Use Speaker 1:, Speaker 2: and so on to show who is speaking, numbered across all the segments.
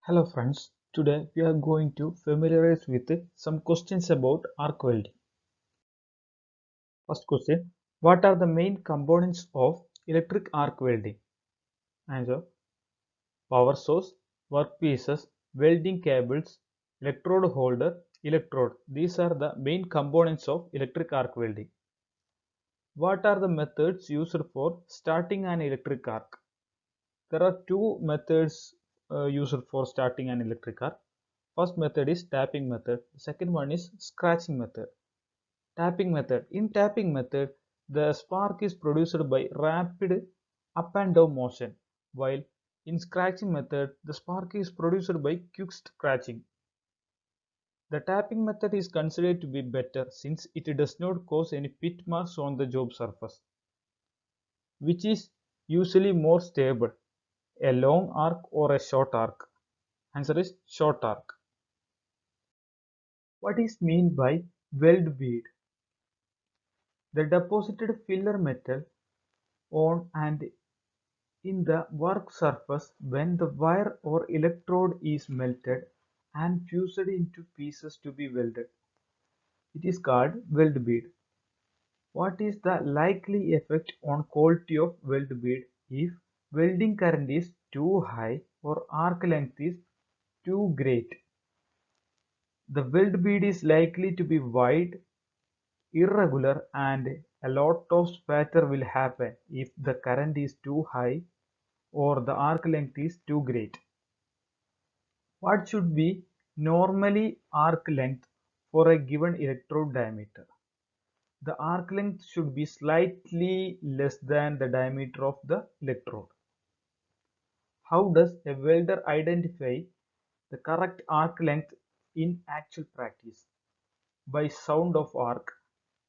Speaker 1: Hello friends, today we are going to familiarize with some questions about arc welding. First question, what are the main components of electric arc welding? Answer, power source, workpieces, welding cables, electrode holder, electrode. These are the main components of electric arc welding. What are the methods used for starting an electric arc? There are two methods used for starting an electric arc. First method is tapping method. The second one is scratching method. Tapping method. In tapping method, the spark is produced by rapid up and down motion, while in scratching method, the spark is produced by quick scratching. The tapping method is considered to be better since it does not cause any pit marks on the job surface, which is usually more stable, a long arc or a short arc. Answer is short arc. What is meant by weld bead? The deposited filler metal on and in the work surface when the wire or electrode is melted and fused into pieces to be welded. It is called weld bead. What is the likely effect on quality of weld bead if welding current is too high or arc length is too great? The weld bead is likely to be wide, irregular, and a lot of spatter will happen if the current is too high or the arc length is too great. What should be normally arc length for a given electrode diameter? The arc length should be slightly less than the diameter of the electrode. How does a welder identify the correct arc length in actual practice? By sound of arc,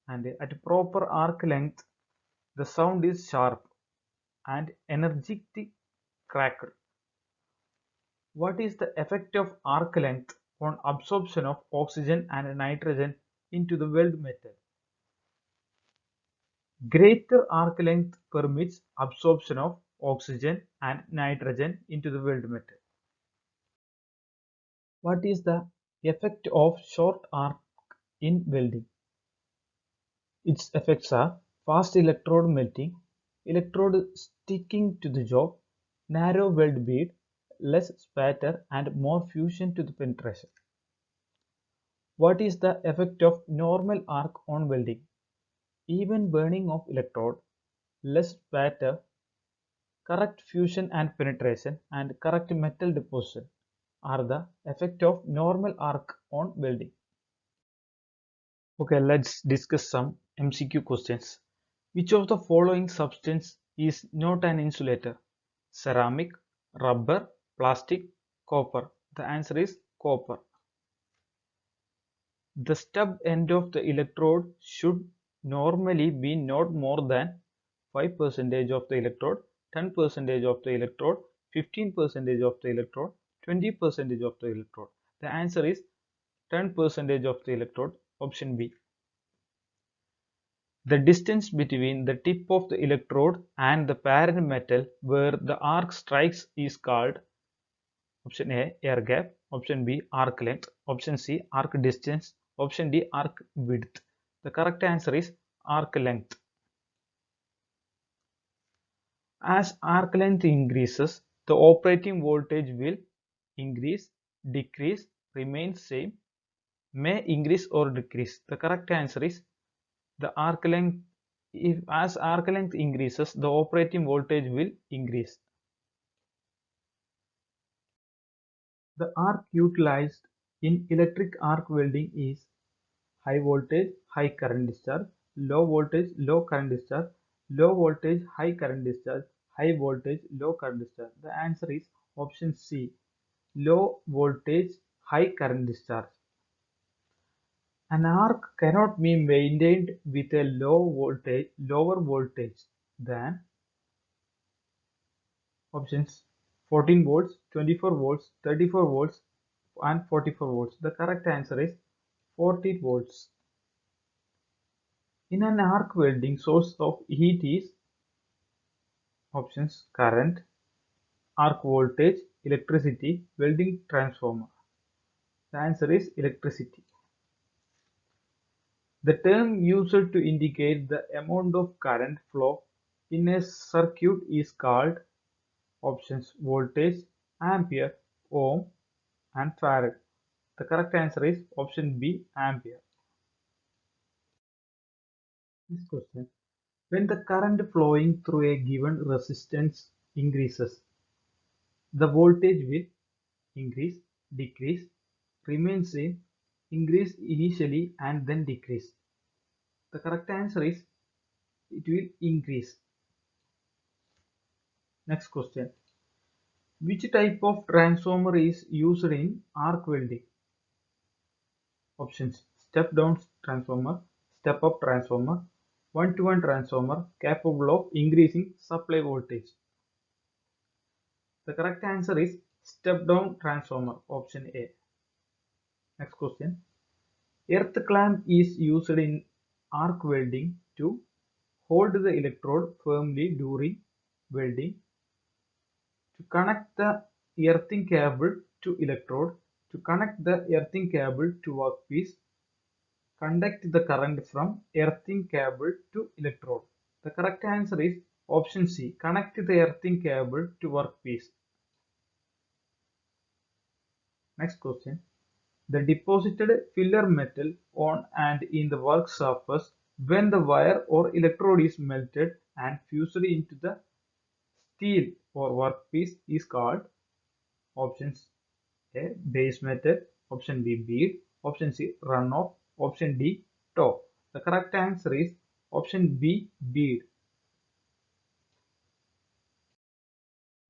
Speaker 1: and at proper arc length the sound is sharp and energetic crackle. What is the effect of arc length on absorption of oxygen and nitrogen into the weld metal? Greater arc length permits absorption of oxygen and nitrogen into the weld metal. What is the effect of short arc in welding? Its effects are fast electrode melting, electrode sticking to the job, narrow weld bead, less spatter, and more fusion to the penetration. What is the effect of normal arc on welding? Even burning of electrode, less spatter, correct fusion and penetration, and correct metal deposition are the effect of normal arc on welding. Okay, let's discuss some MCQ questions. Which of the following substance is not an insulator? Ceramic, rubber, plastic, copper. The answer is copper. The stub end of the electrode should normally be not more than 5% of the electrode, 10% of the electrode, 15% of the electrode, 20% of the electrode. The answer is 10% of the electrode, option B. The distance between the tip of the electrode and the parent metal where the arc strikes is called option A, air gap, option B, arc length, option C, arc distance, option D, arc width. The correct answer is arc length. As arc length increases, the operating voltage will increase, decrease, remain same, may increase or decrease. The correct answer is the arc length. If as arc length increases, the operating voltage will increase. The arc utilized in electric arc welding is high voltage, high current discharge, low voltage, low current discharge, low voltage, high current discharge, high voltage, low current discharge. The answer is option C, low voltage, high current discharge. An arc cannot be maintained with a lower voltage than options 14 volts, 24 volts, 34 volts, and 44 volts. The correct answer is 40 volts. In an arc welding, source of heat is options current, arc voltage, electricity, welding transformer. The answer is electricity. The term used to indicate the amount of current flow in a circuit is called options voltage, ampere, ohm, and farad. The correct answer is option B, ampere. Next question. When the current flowing through a given resistance increases, the voltage will increase, decrease, remain same, increase initially and then decrease. The correct answer is it will increase. Next question. Which type of transformer is used in arc welding? Options: step down transformer, step up transformer, 1-to-1 transformer capable of increasing supply voltage. The correct answer is step down transformer, option A. Next question. Earth clamp is used in arc welding to hold the electrode firmly during welding, to connect the earthing cable to electrode, to connect the earthing cable to workpiece, conduct the current from earthing cable to electrode. The correct answer is option C, connect the earthing cable to workpiece. Next question. The deposited filler metal on and in the work surface when the wire or electrode is melted and fused into the steel or workpiece is called options A, base metal, option B, bead, option C, runoff, option D, toe. The correct answer is option B, bead.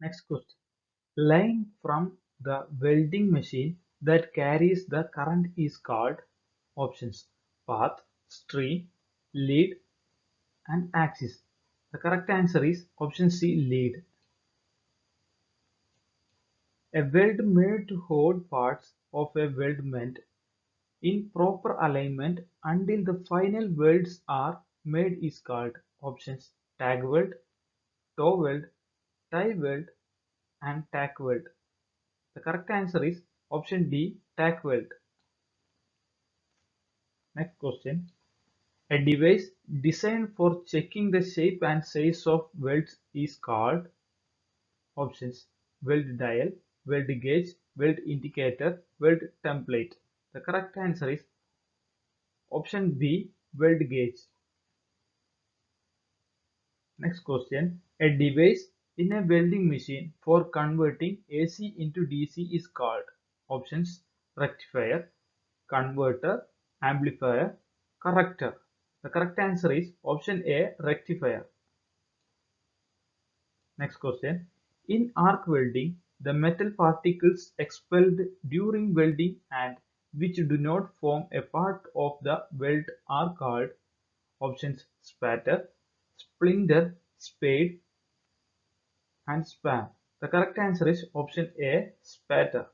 Speaker 1: Next question. Line from the welding machine that carries the current is called options path, stream, lead, and axis. The correct answer is option C, lead. A weld made to hold parts of a weldment in proper alignment until the final welds are made is called options tag weld, toe weld, tie weld, and tack weld. The correct answer is option D, tack weld. Next question. A device designed for checking the shape and size of welds is called options weld dial, weld gauge, weld indicator, weld template. The correct answer is option B, weld gauge. Next question. A device in a welding machine for converting AC into DC is called options rectifier, converter, amplifier, corrector. The correct answer is option A, rectifier. Next question. In arc welding, the metal particles expelled during welding and which do not form a part of the weld are called options spatter, splinter, spade, and spam. The correct answer is option A, spatter.